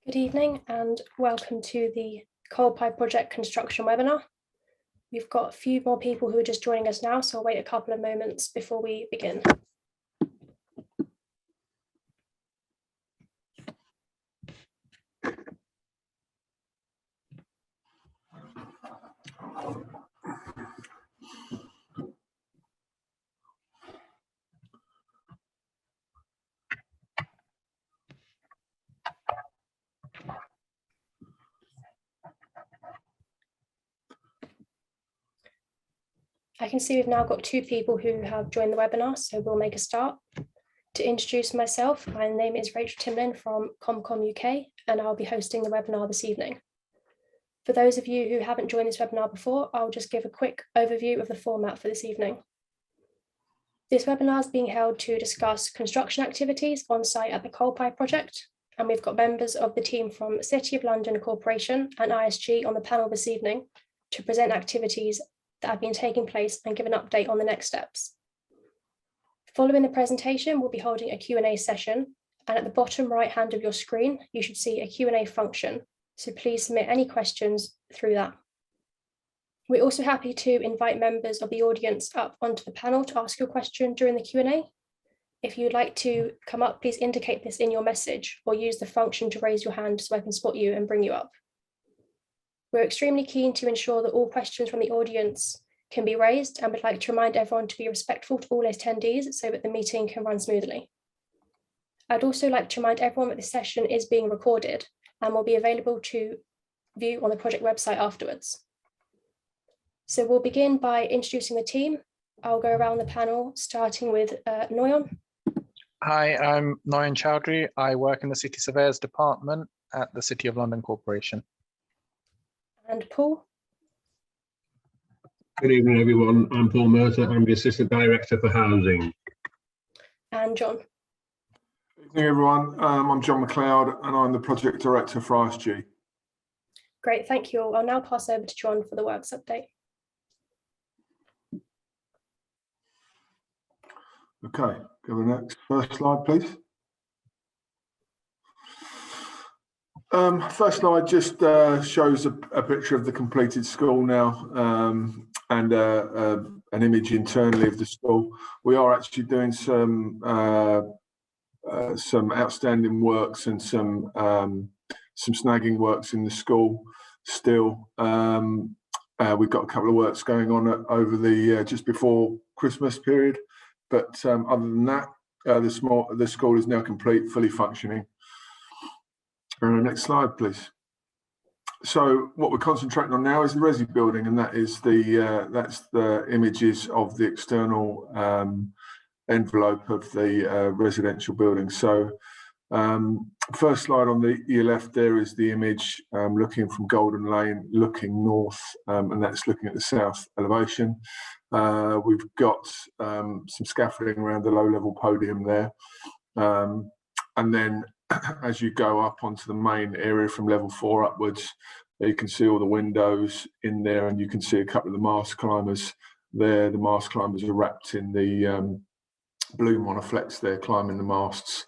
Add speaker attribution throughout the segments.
Speaker 1: Good evening and welcome to the COLPAI Project construction webinar. We've got a few more people who are just joining us now, so I'll wait a couple of moments before we begin. I can see we've now got two people who have joined the webinar, so we'll make a start. To introduce myself, my name is Rachel Timlin from ComCom UK, and I'll be hosting the webinar this evening. For those of you who haven't joined this webinar before, I'll just give a quick overview of the format for this evening. This webinar is being held to discuss construction activities on site at the COLPAI Project, and we've got members of the team from City of London Corporation and ISG on the panel this evening to present activities that have been taking place and give an update on the next steps. Following the presentation, we'll be holding a Q&A session, and at the bottom right hand of your screen, you should see a Q&A function, so please submit any questions through that. We're also happy to invite members of the audience up onto the panel to ask your question during the Q&A. If you'd like to come up, please indicate this in your message or use the function to raise your hand so I can spot you and bring you up. We're extremely keen to ensure that all questions from the audience can be raised, and would like to remind everyone to be respectful to all attendees so that the meeting can run smoothly. I'd also like to remind everyone that this session is being recorded and will be available to view on the project website afterwards. So we'll begin by introducing the team. I'll go around the panel, starting with Noyon.
Speaker 2: Hi, I'm Noyon Chowdhury. I work in the City Surveyors Department at the City of London Corporation.
Speaker 1: And Paul.
Speaker 3: Good evening, everyone. I'm Paul Mercer. I'm the Assistant Director for Housing.
Speaker 1: And John.
Speaker 4: Good evening, everyone. I'm John McLeod, and I'm the Project Director for ISG.
Speaker 1: Great, thank you all. I'll now pass over to John for the works update.
Speaker 4: Okay, go to the next first slide, please. First slide just shows a picture of the completed school now, and an image internally of the school. We are actually doing some outstanding works and some snagging works in the school still. We've got a couple of works going on over the just before Christmas period, but other than that, the school is now complete, fully functioning. Next slide, please. So what we're concentrating on now is the Resi building, and that is that's the images of the external envelope of the residential building. So first slide on your left there is the image looking from Golden Lane, looking north, and that's looking at the south elevation. We've got some scaffolding around the low-level podium there, and then as you go up onto the main area from level 4 upwards, you can see all the windows in there, and you can see a couple of the mast climbers there. The mast climbers are wrapped in the blue monoflex there, climbing the masts.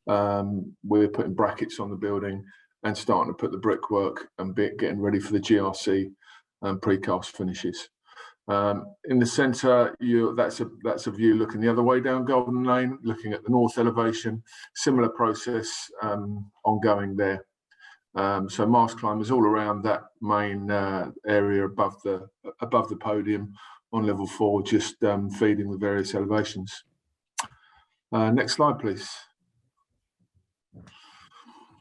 Speaker 4: We're putting brackets on the building and starting to put the brickwork and getting ready for the GRC precast finishes. In the centre, that's a view looking the other way down Golden Lane, looking at the north elevation. Similar process ongoing there. So mast climbers all around that main area above the podium on level 4, just feeding the various elevations. Next slide, please.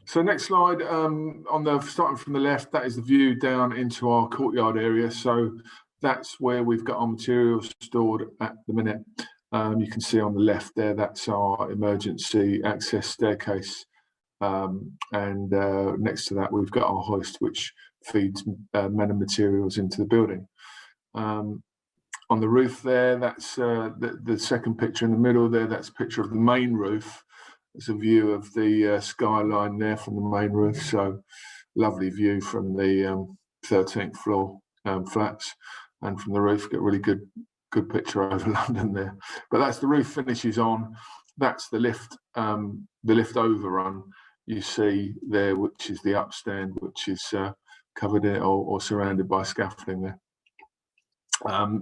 Speaker 4: So next slide, starting from the left, that is the view down into our courtyard area. So that's where we've got our materials stored at the minute. You can see on the left there, that's our emergency access staircase. And next to that, we've got our hoist, which feeds men and materials into the building. On the roof there, that's the second picture in the middle there, that's a picture of the main roof. It's a view of the skyline there from the main roof. So lovely view from the 13th floor flats. And from the roof, get a really good picture over London there. But that's the roof finishes on. That's the lift overrun. you see there, which is the upstand, which is covered in or surrounded by scaffolding there.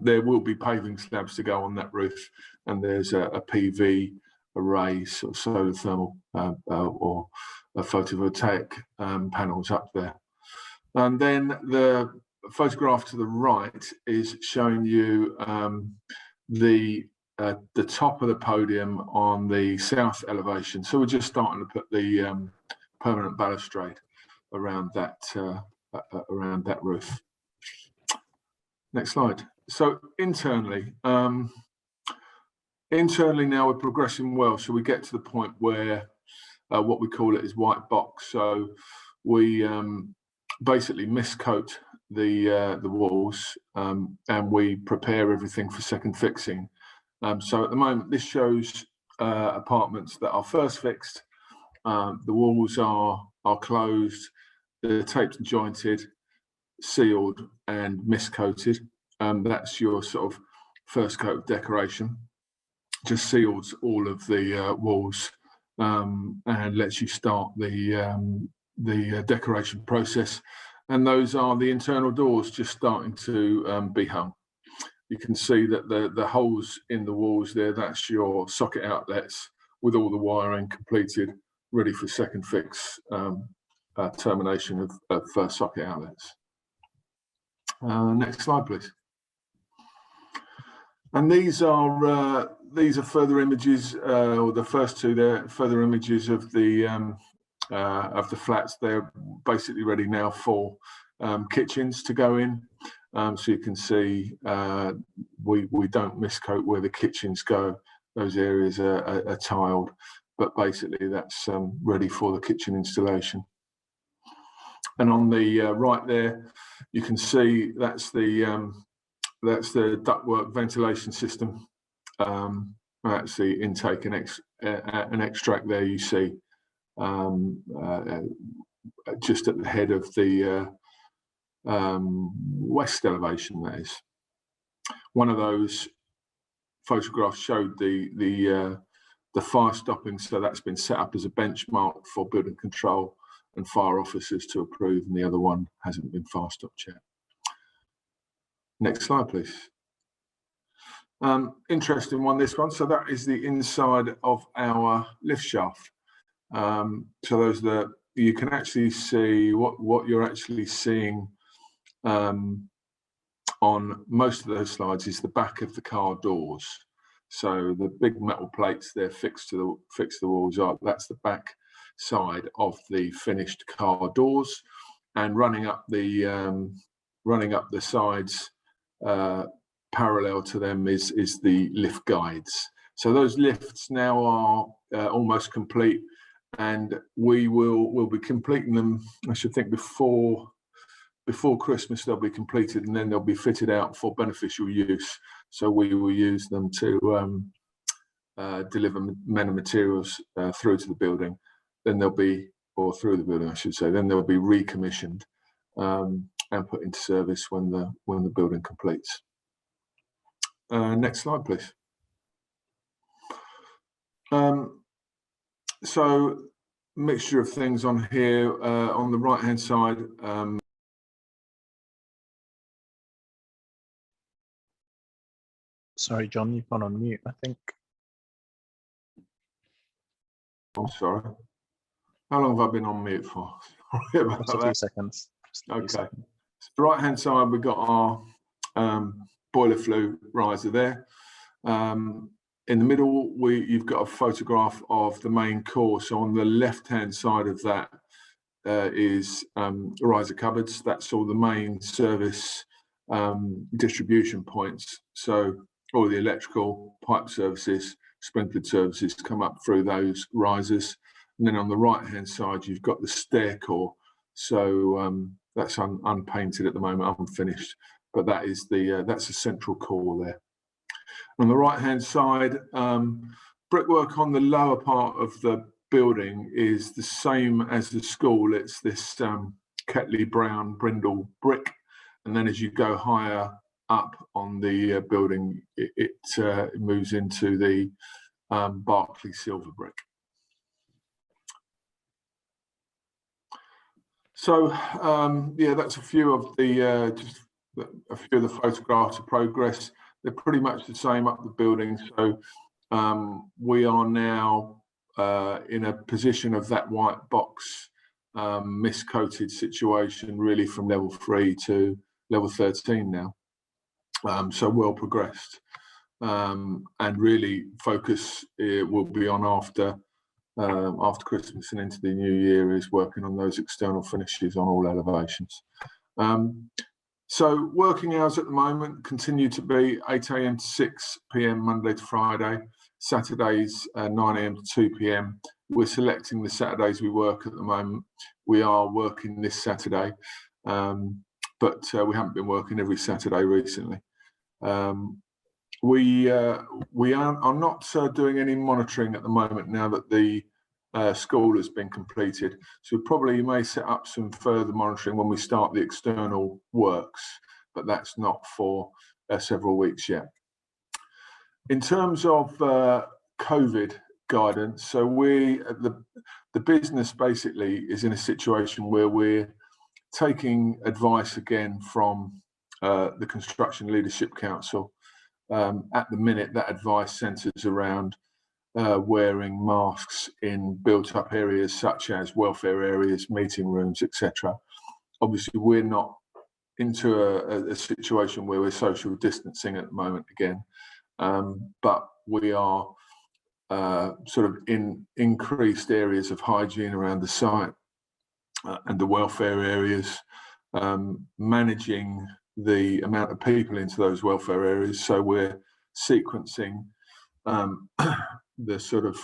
Speaker 4: There will be paving slabs to go on that roof, and there's a PV array, sort of solar thermal or a photovoltaic panels up there. And then the photograph to the right is showing you the top of the podium on the south elevation. So we're just starting to put the permanent balustrade around that roof. Next slide. So internally now we're progressing well. So we get to the point where what we call it is white box. So we basically miscoat the walls and we prepare everything for second fixing. So at the moment, this shows apartments that are first fixed. The walls are closed, they're taped and jointed, sealed and miscoated. That's your sort of first coat of decoration. Just seals all of the walls and lets you start the decoration process. And those are the internal doors just starting to be hung. You can see that the holes in the walls there, that's your socket outlets with all the wiring completed, ready for second fix termination of socket outlets. Next slide, please. And these are further images, or the first two there, further images of the flats. They're basically ready now for kitchens to go in. So you can see we don't miscoat where the kitchens go. Those areas are tiled, but basically that's ready for the kitchen installation. And on the right there, you can see that's the ductwork ventilation system. That's the intake and extract there you see just at the head of the west elevation, that is. One of those photographs showed the fire stopping, so that's been set up as a benchmark for building control and fire officers to approve, and the other one hasn't been fire stopped yet. Next slide, please. Interesting one, this one. So that is the inside of our lift shaft. So those you can actually see what you're actually seeing on most of those slides is the back of the car doors. So the big metal plates there fixed to the walls that's the back side of the finished car doors, and running up the sides parallel to them is the lift guides. So those lifts now are almost complete, and we'll be completing them, I should think, before Christmas. They'll be completed, and then they'll be fitted out for beneficial use. So we will use them to deliver men and materials through to the building. Then they'll be, or through the building, I should say. Then they'll be recommissioned and put into service when the building completes. Next slide, please. So mixture of things on here. On the right hand side,
Speaker 2: sorry, John, you've gone on mute, I think.
Speaker 4: I'm sorry. How long have I been on mute for? Sorry about
Speaker 2: Just a
Speaker 4: that.
Speaker 2: few seconds.
Speaker 4: Okay. So the right hand side, we've got our boiler flue riser there. In the middle, you've got a photograph of the main core. So on the left hand side of that is riser cupboards. That's all the main service distribution points. So all the electrical pipe services, sprinkler services come up through those risers. And then on the right hand side, you've got the stair core. So that's unpainted at the moment, unfinished, but that is that's the central core there. On the right hand side, brickwork on the lower part of the building is the same as the school. It's this Ketley brown brindle brick, and then as you go higher up on the building, it moves into the Berkeley silver brick. So yeah, that's a few of the photographs of progress. They're pretty much the same up the building. So we are now in a position of that white box miscoated situation, really from level 3 to level 13 now. So well progressed, and really focus will be on after Christmas and into the new year is working on those external finishes on all elevations. So working hours at the moment continue to be 8 a.m. to 6 p.m. Monday to Friday, Saturdays 9 a.m. to 2 p.m. We're selecting the Saturdays we work at the moment. We are working this Saturday, but we haven't been working every Saturday recently. We are not doing any monitoring at the moment now that the school has been completed. So we probably may set up some further monitoring when we start the external works, but that's not for several weeks yet. In terms of COVID guidance, so the business basically is in a situation where we're taking advice again from the Construction Leadership Council. At the minute, that advice centres around wearing masks in built-up areas such as welfare areas, meeting rooms, etc. Obviously, we're not into a situation where we're social distancing at the moment again, but we are sort of in increased areas of hygiene around the site and the welfare areas, managing the amount of people into those welfare areas. So we're sequencing the sort of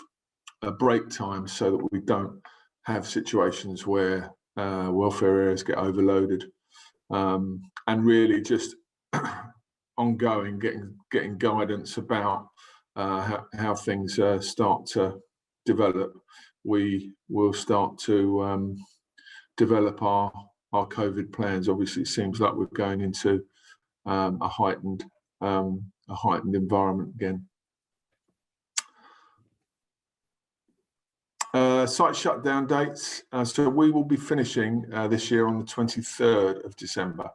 Speaker 4: break times so that we don't have situations where welfare areas get overloaded, and really just ongoing getting guidance about how things start to develop. We will start to develop our COVID plans. Obviously, it seems like we're going into a heightened environment again. Site shutdown dates. So we will be finishing this year on the 23rd of December.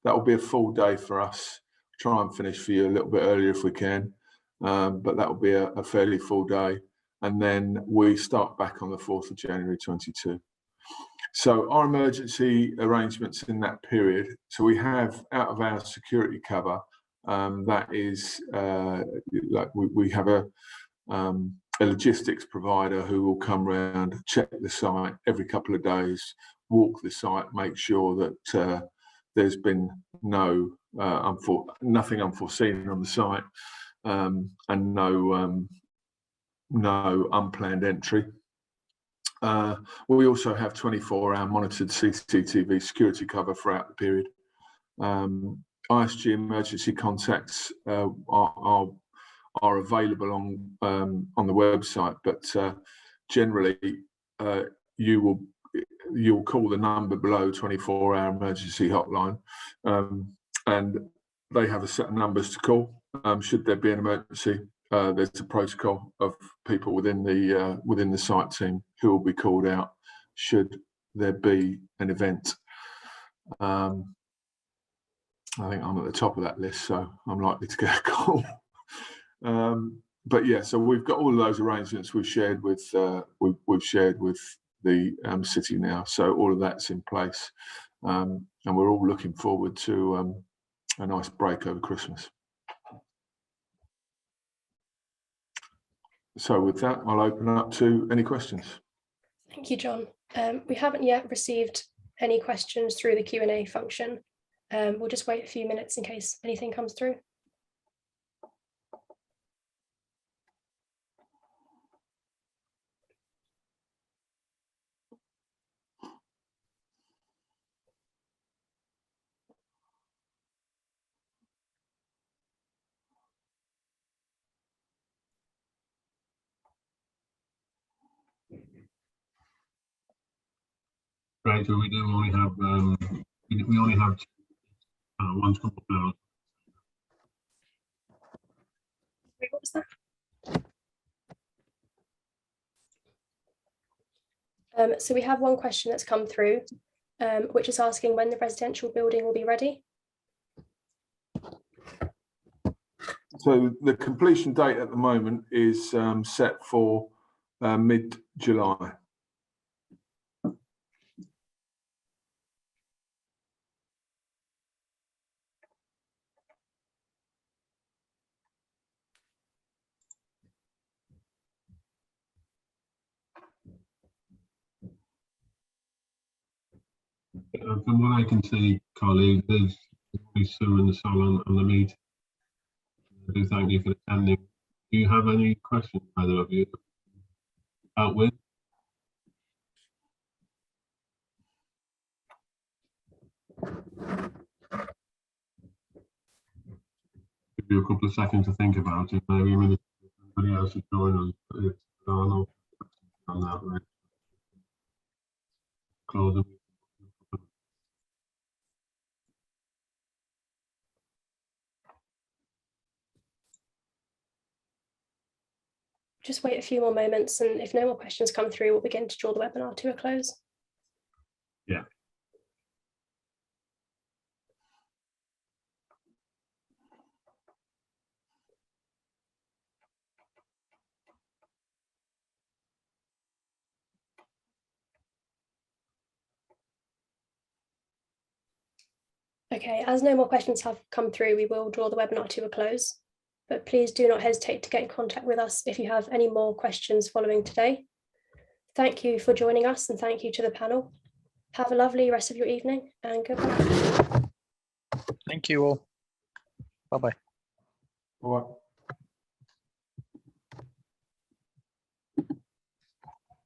Speaker 4: That will be a full day for us. Try and finish for you a little bit earlier if we can, but that will be a fairly full day. And then we start back on the 4th of January 22. So our emergency arrangements in that period. So we have out of our security cover, that is like we have a logistics provider who will come around, check the site every couple of days, walk the site, make sure that there's been nothing unforeseen on the site, and no unplanned entry. We also have 24-hour monitored CCTV security cover throughout the period. ISG emergency contacts are available on the website, but generally you'll call the number below, 24-hour emergency hotline, and they have a set of numbers to call should there be an emergency. There's a protocol of people within the site team who will be called out should there be an event. I think I'm at the top of that list, so I'm likely to get a call. But yeah, so we've got all of those arrangements we've shared with the city now. So all of that's in place, and we're all looking forward to a nice break over Christmas. So with that, I'll open up to any questions.
Speaker 1: Thank you, John. We haven't yet received any questions through the Q&A function. We'll just wait a few minutes in case anything comes through.
Speaker 3: Right, so we do only have we only have one's come up now.
Speaker 1: Wait, what was that? So we have one question that's come through. which is asking when the residential building will be ready.
Speaker 4: So the completion date at the moment is set for mid-July.
Speaker 3: From what I can see, colleague, there's Sue and the Sol on the meet. I do thank you for attending. Do you have any questions, either of you? Out with? Give you a couple of seconds to think about it. Maybe a minute. Anybody else to join us? If there are no questions on that, right? Close them.
Speaker 1: Just wait a few more moments, and if no more questions come through, we'll begin to draw the webinar to a close.
Speaker 3: Yeah.
Speaker 1: Okay, as no more questions have come through, we will draw the webinar to a close. But please do not hesitate to get in contact with us if you have any more questions following today. Thank you for joining us, and thank you to the panel. Have a lovely rest of your evening, and goodbye.
Speaker 2: Thank you all. Bye-bye.
Speaker 4: All right.